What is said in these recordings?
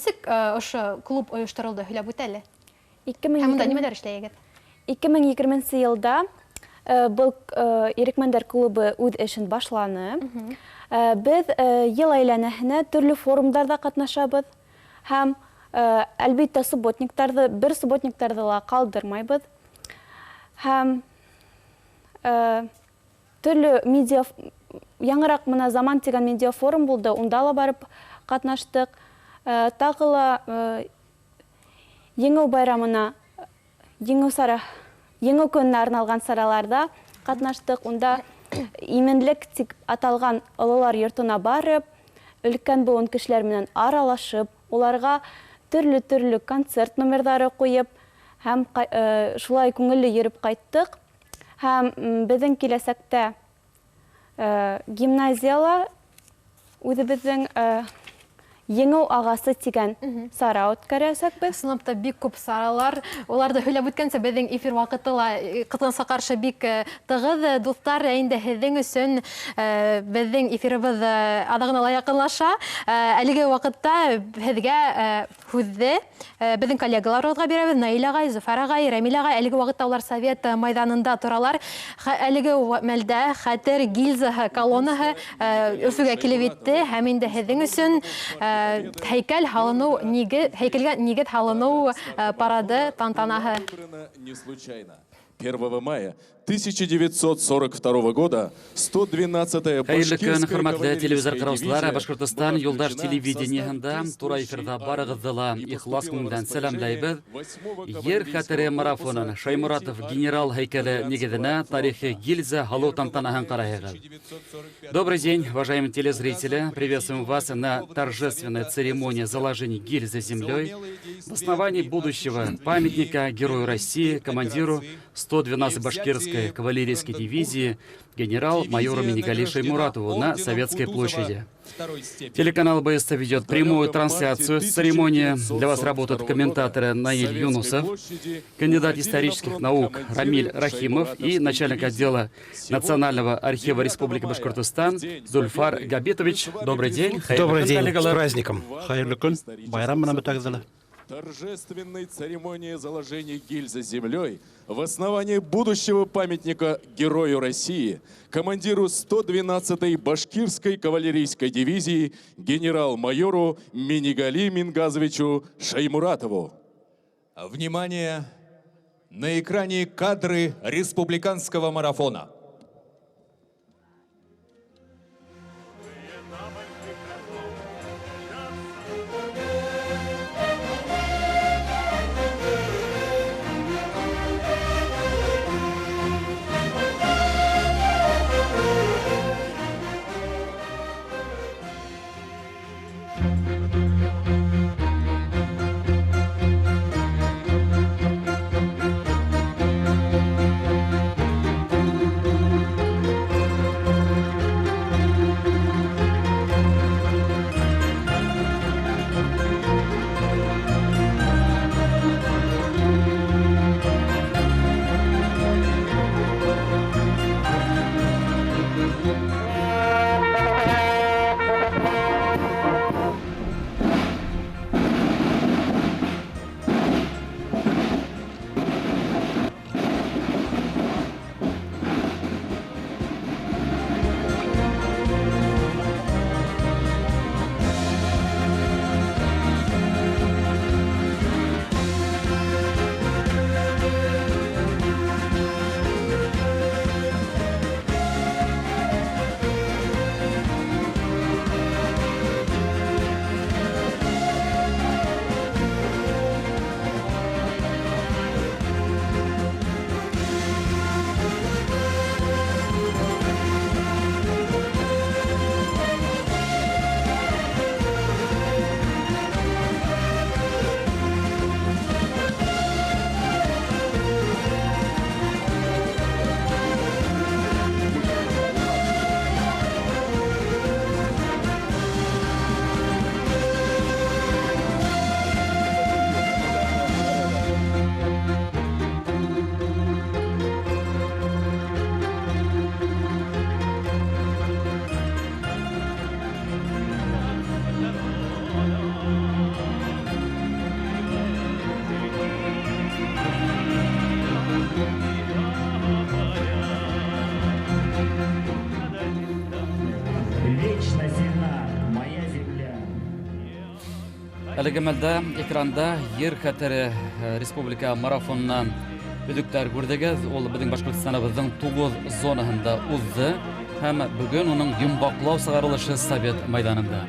Нисек ошо клуб оештырылды һөйләп үт әле. Һәм 2020 монда нимәләр эшләйегез? 2020 елда был Ирекмәндәр клубы үз эшен башланы. Без ел әйләнәһенә төрле форумдарда катнашабыз һәм әлбәттә бер субботниктарда ла калдырмайбыз. Һәм төрле медиа яңырак мына заман дигән медиа форум булды. Унда ла барып катнаштык. Тагы ла Еңеү байрамына Еңеү көненә арналган сараларда катнаштык. Унда именлек тип аталган олылар йортына барып, өлкән буын кешеләр менән аралашып, уларга төрле концерт номерлары куеп, һәм шулай күңелле йөреп кайттык. Һәм безнең киләсәктә гимназияла үзебезнең Еңеү агасы дигән сара үткәрәсәкбез. Сыныпта бик күп саралар. Уларда һөйләп үткәнчә, безнең эфир вакыты ла кытынса каршы бик тыгыз. Дуслар, инде һезнең өчен безнең эфирыбыз адагына якынлаша. Әлеге вакытта һезгә һүзне безнең коллегаларыбызга бирәбез. Наил агай, Зөфәр агай, Рәмил агай. Әлеге вакытта улар совет майданында торалар. Әлеге мәлдә Хәтер гильза колоннаһы Өфөгә килеп итте. Һәм инде һезнең өчен Хәйкәлгә нигез һалыну парады, тантанаһы. 1 мая 1942 года 112-я Башкирская хөрмәтле телевизор караучылар, Башкортстан юлдаш телевидениеһендә тура эфирда барыгызны ла ихлас күңелдән сәламләйбез. Ер хәтере марафонын Шаймуратов генерал һәйкәле нигезенә тарихи гильза һалу тантанаһын караегыз. Добрый день, уважаемые телезрители. Приветствуем вас на торжественной церемонии заложения гильзы землей в основании будущего памятника Герою России, командиру 112 Башкирской кавалерийской дивизии генерал-майору Минигали Шаймуратову на Советской площади. Телеканал БСТ ведет прямую трансляцию с церемонии. Для вас работают комментаторы Наиль Юнусов, кандидат исторических наук Рамиль Рахимов и начальник отдела Национального архива Республики Башкортостан Зульфар Габитович. Добрый день. Добрый день. С праздником. Торжественной церемонии заложения гильзы землей в основании будущего памятника Герою России, командиру 112-й Башкирской кавалерийской дивизии генерал-майору Минигали Мингазовичу Шаймуратову. Внимание! На экране кадры республиканского марафона. Әлеге мәлдә экранда Ер хәтере республика марафонынан үҙүктәр күрдегеҙ. Ул беҙҙең Башҡортостаныбыҙҙың 9 зонаһында уҙҙы һәм бөгөн уның йомғаҡлау сығарылышы Совет майданында.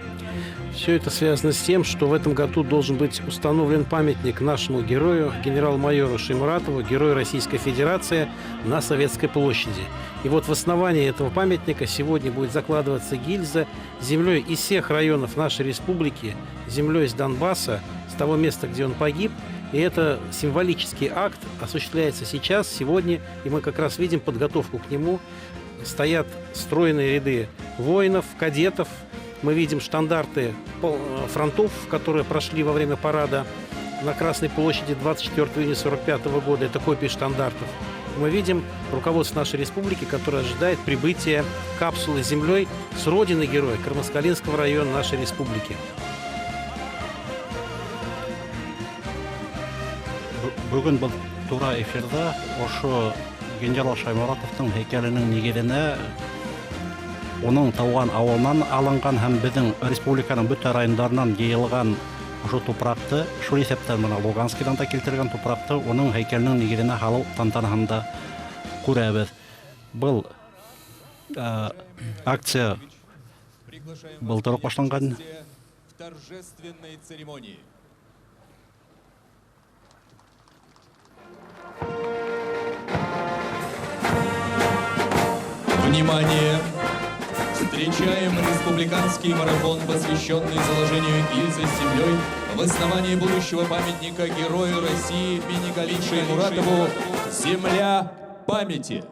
Все это связано с тем, что в этом году должен быть установлен памятник нашему герою, генерал-майору Шаймуратову, герою Российской Федерации на Советской площади. И вот в основании этого памятника сегодня будет закладываться гильза землей из всех районов нашей республики, землей с Донбасса, с того места, где он погиб. И это символический акт осуществляется сейчас, сегодня, и мы как раз видим подготовку к нему. Стоят стройные ряды воинов, кадетов. Мы видим штандарты фронтов, которые прошли во время парада на Красной площади 24 июня 1945 года. Это копии штандартов. Мы видим руководство нашей республики, которое ожидает прибытия капсулы с землей с родины героя Кармаскалинского района нашей республики. Бүгін бұл тура эфирда ошо генерал Шаймуратовтың һәйкәленең нигеҙенә оның тауған ауылынан алынған һәм беҙҙең республиканың бөтә райондарынан йыйылған ошо тупраҡты, шул иҫәптән мына Луганскидан да килтергән тупраҡты уның һәйкәленең нигеҙенә һалыу тантанаһында күрәбеҙ. Был акция былтыр уҡ башланған. В торжественной церемонии. Внимание! Встречаем республиканский марафон, посвященный заложению гильзы с землей в основании будущего памятника герою России имени Галии Шаймуратову «Земля памяти».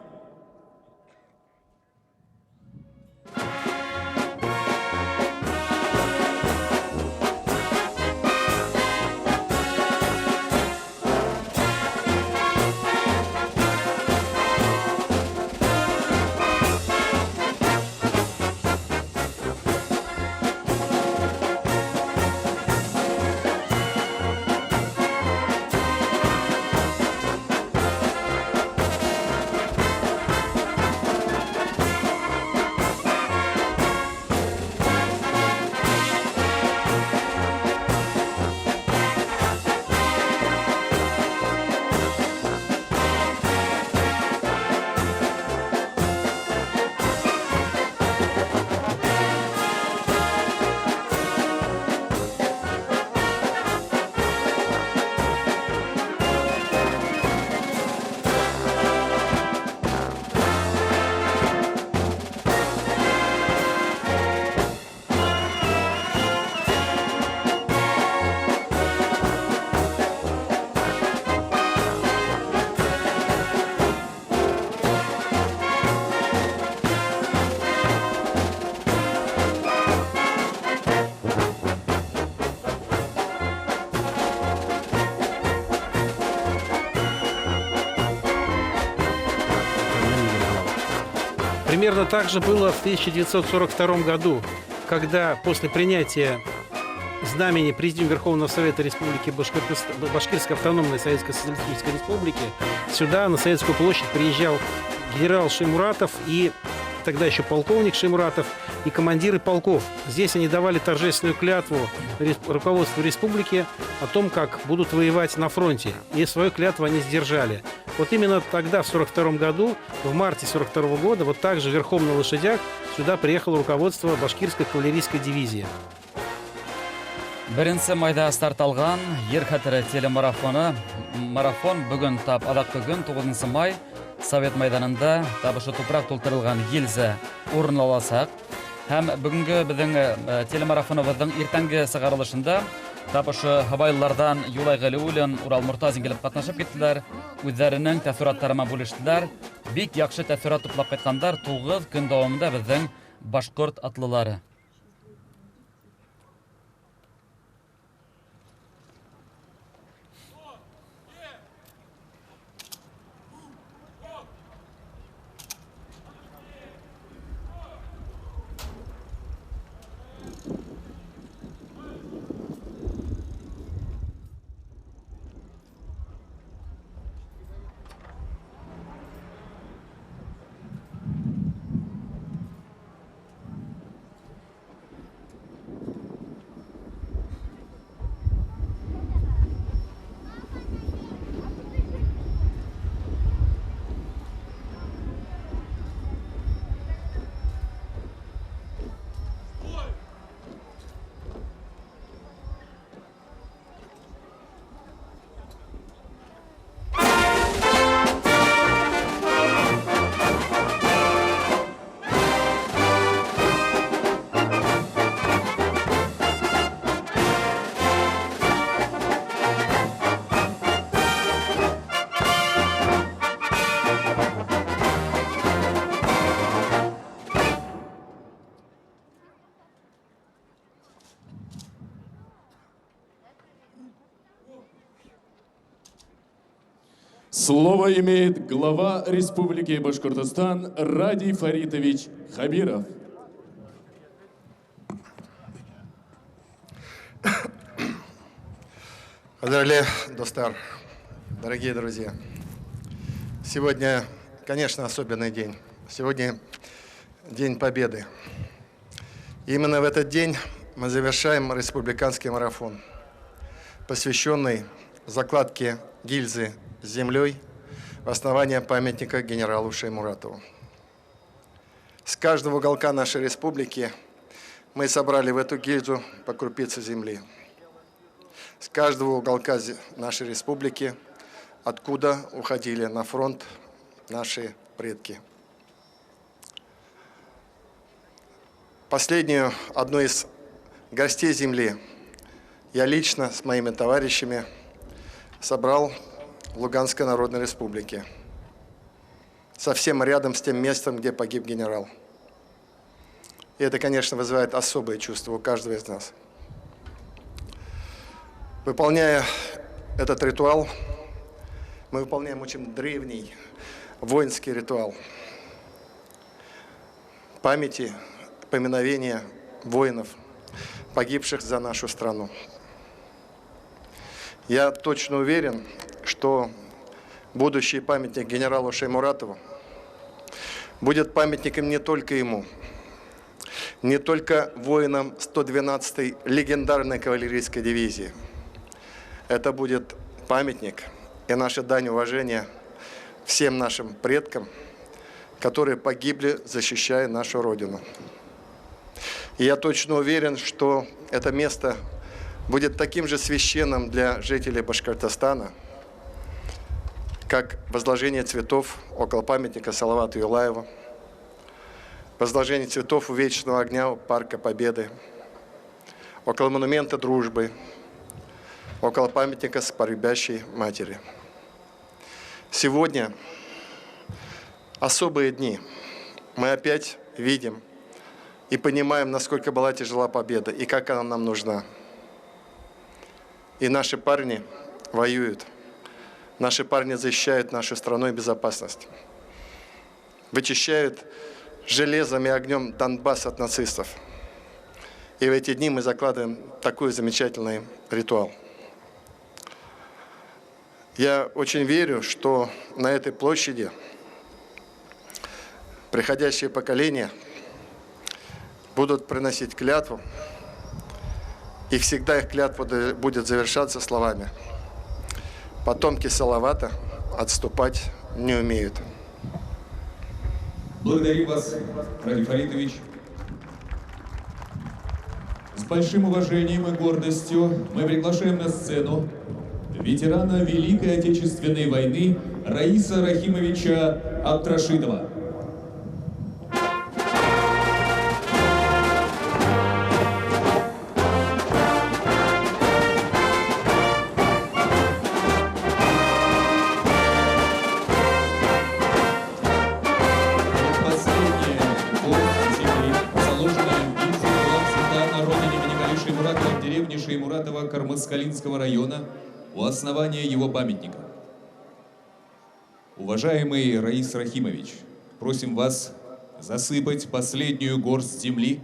Примерно так же было в 1942 году, когда после принятия знамени Президиума Верховного Совета Республики Башкирской автономной Советской Социалистической Республики сюда, на Советскую площадь, приезжал генерал Шаймуратов и тогда еще полковник Шаймуратов и командиры полков. Здесь они давали торжественную клятву руководству республики о том, как будут воевать на фронте. И свою клятву они сдержали. Вот именно тогда, в 1942 году, в марте 1942 года, вот так же верхом на лошадях сюда приехало руководство Башкирской кавалерийской дивизии. Беренсе майда старт алған Ер хәтере телемарафоны. Марафон бүгін тап адак бүгін 9 май Совет майданында табышы тупрак толтырылған гильза орын аласак. Һәм бүгінгі біздің телемарафоныбыздың иртәнге сығарылышында табышы Хабайлардан Юлай Галиуллин, Урал Муртазин келіп катнашып кеттілер. Үзләренең тәэсүраттарына бүлештеләр. Бик яхшы тәэсүрат туплап кайткандар 9 көн дәвамында безнең башкорт атлылары. Слово имеет глава Республики Башкортостан Радий Фаритович Хабиров. Кадірлі достар, дорогие друзья, сегодня, конечно, особенный день. Сегодня День Победы. Именно в этот день мы завершаем республиканский марафон, посвященный закладке гильзы с землей в основание памятника генералу Шаймуратову. С каждого уголка нашей республики мы собрали в эту гильзу по крупице земли. С каждого уголка нашей республики, откуда уходили на фронт наши предки. Последнюю, одну из гостей земли, я лично с моими товарищами собрал в Луганской Народной Республике, совсем рядом с тем местом, где погиб генерал. И это, конечно, вызывает особые чувства у каждого из нас. Выполняя этот ритуал, мы выполняем очень древний воинский ритуал памяти, поминовения воинов, погибших за нашу страну. Я точно уверен, что будущий памятник генералу Шаймуратову будет памятником не только ему, не только воинам 112-й легендарной кавалерийской дивизии. Это будет памятник и наша дань уважения всем нашим предкам, которые погибли, защищая нашу Родину. И я точно уверен, что это место будет таким же священным для жителей Башкортостана, как возложение цветов около памятника Салавату Юлаеву, возложение цветов у Вечного огня у Парка Победы, около монумента Дружбы, около памятника Скорбящей матери. Сегодня особые дни. Мы опять видим и понимаем, насколько была тяжела победа и как она нам нужна. И наши парни воюют. Наши парни защищают нашу страну и безопасность. Вычищают железом и огнем Донбасс от нацистов. И в эти дни мы закладываем такой замечательный ритуал. Я очень верю, что на этой площади приходящие поколения будут приносить клятву, и всегда их клятва будет завершаться словами: «Потомки Салавата отступать не умеют». Благодарю вас, Радий Фаритович. С большим уважением и гордостью мы приглашаем на сцену ветерана Великой Отечественной войны Раиса Рахимовича Абдрашидова. Шаймуратова Кармаскалинского района у основания его памятника. Уважаемый Раис Рахимович, просим вас засыпать последнюю горсть земли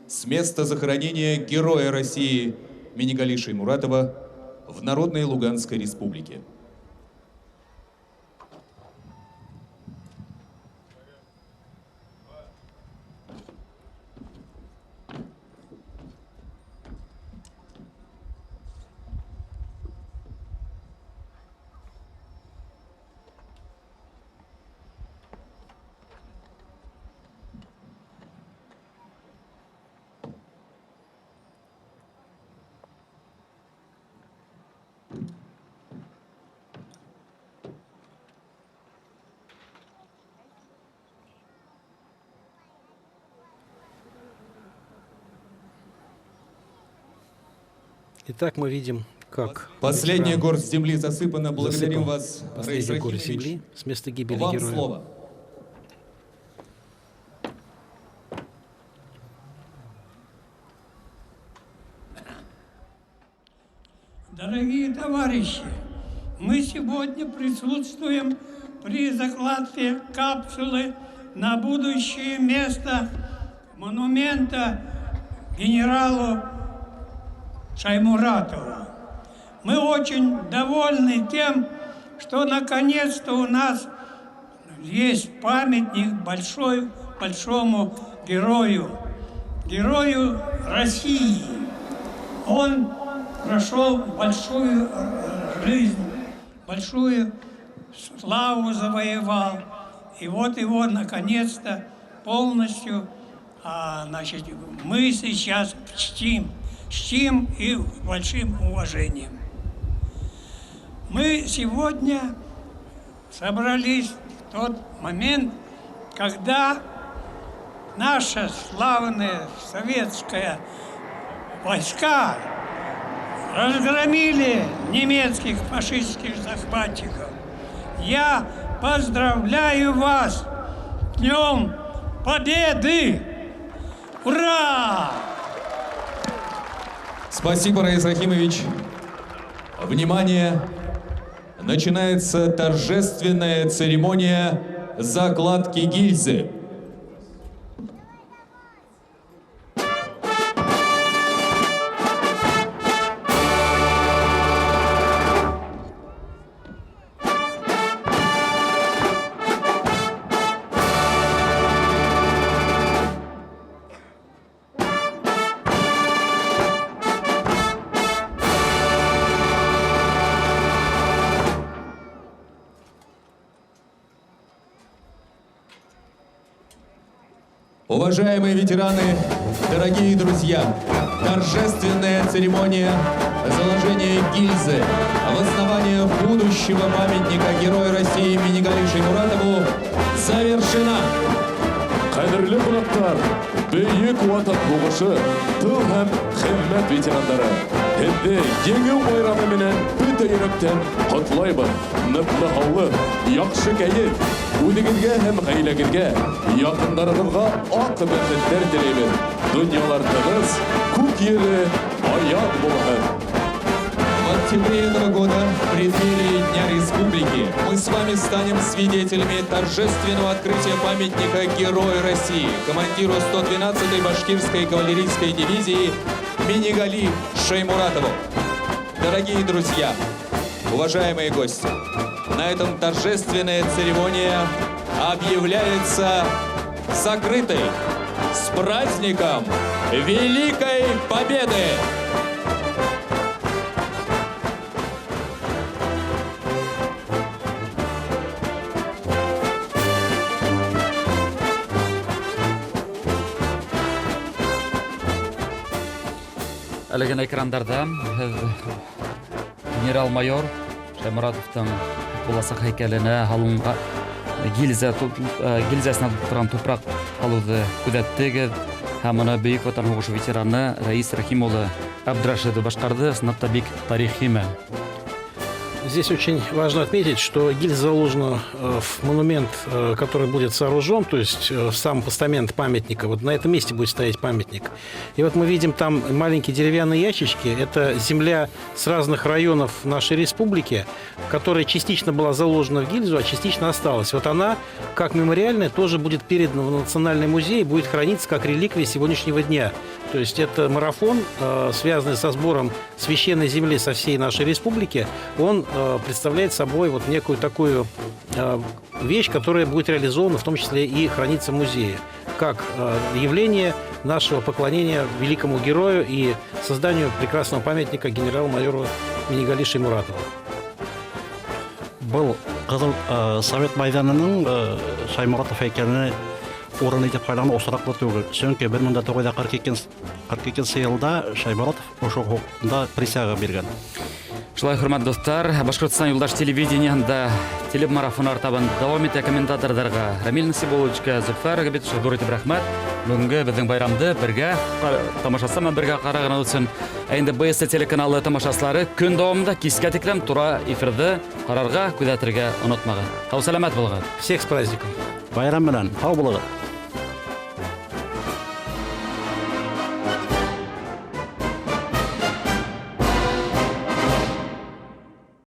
с места захоронения героя России Минигали Шаймуратова в Народной Луганской Республике. Итак, мы видим, как последняя горсть земли засыпана. Благодарим вас, Раис последняя горсть Рахимович. земли с места гибели Вам героя. слово. Дорогие товарищи, Мы сегодня присутствуем при закладке капсулы на будущее место монумента генералу Шаймуратову. Мы очень довольны тем, что наконец-то у нас есть памятник большому герою России. Он прошел большую жизнь, большую славу завоевал. И вот его наконец-то полностью, мы сейчас чтим и большим уважением. Мы сегодня собрались в тот момент, когда наша славная советская войска разгромили немецких фашистских захватчиков. Я поздравляю вас с Днем Победы! Ура! Спасибо, Раис Рахимович. Внимание! Начинается торжественная церемония закладки гильзы. Уважаемые ветераны, дорогие друзья, торжественная церемония заложения гильзы в основание будущего памятника Герою России Минигали Шаймуратову завершена. Қадірлі қонақтар, бейік уатан бұғышы, тыл һәм химмәт ветерандары. Хәдді еңеу байрамы менен бүті йөрәктән котлайбыз. Ныклы һаулык, яхшы кәеф, үҙегеҙгә һәм ғаиләгеҙгә, яҡындарығыҙға аҡ бәхеттәр теләйбеҙ. Донъялар тығыз, күк ере аяҡ булһын. В октябре этого года, в преддверии Дня Республики, мы с вами станем свидетелями торжественного открытия памятника Герою России, командиру 112-й башкирской кавалерийской дивизии Минигали Шаймуратову. Дорогие друзья, уважаемые гости, на этом торжественная церемония объявляется закрытой. С праздником Великой Победы! Әлеген экрандарда генерал-майор Шаймуратовтың буласак һәйкәленә һалынга гильзасына тутырган тупрак алуды күзәттегез һәм аны Бөек Ватан һугышы ветераны Раис Рахим улы Абдрашидов башкарды. Сынапта бик тарихи мән. Здесь очень важно отметить, что гильза заложена в монумент, который будет сооружен, то есть в сам постамент памятника. Вот на этом месте будет стоять памятник. И вот мы видим там маленькие деревянные ящички. Это земля с разных районов нашей республики, которая частично была заложена в гильзу, а частично осталась. Вот она, как мемориальная, тоже будет передана в Национальный музей и будет храниться как реликвия сегодняшнего дня. То есть это марафон, связанный со сбором священной земли со всей нашей республики. Он представляет собой вот некую такую вещь, которая будет реализована, в том числе и хранится в музее, как явление нашего поклонения великому герою и созданию прекрасного памятника генерал-майору Минигали Шаймуратову. Бұл Қызыл Совет майданының Шаймуратов һәйкәленә урын итеп һайлану осраклы түгел. Чөнки 1942 елда Шаймуратов ошол хукукында присяга биргән. Шулай, хөрмәтле достар, Башкортстан юлдаш телевидениеһында телемарафон артабан дәвам итә комментаторларга Рамил Насибовичка, Зөфәр Габитовичка ҙур итеп рәхмәт. Бүгенге безнең байрамды бергә тамашасына бергә караган өчен. Инде БСТ телеканалы тамашачылары көн дәвамында кискә тиклем тура эфирде карарга, күзәтергә онытмагыз. Сау саламат булыгыз. Всех с праздником. Байрам белән, һау булыгыз.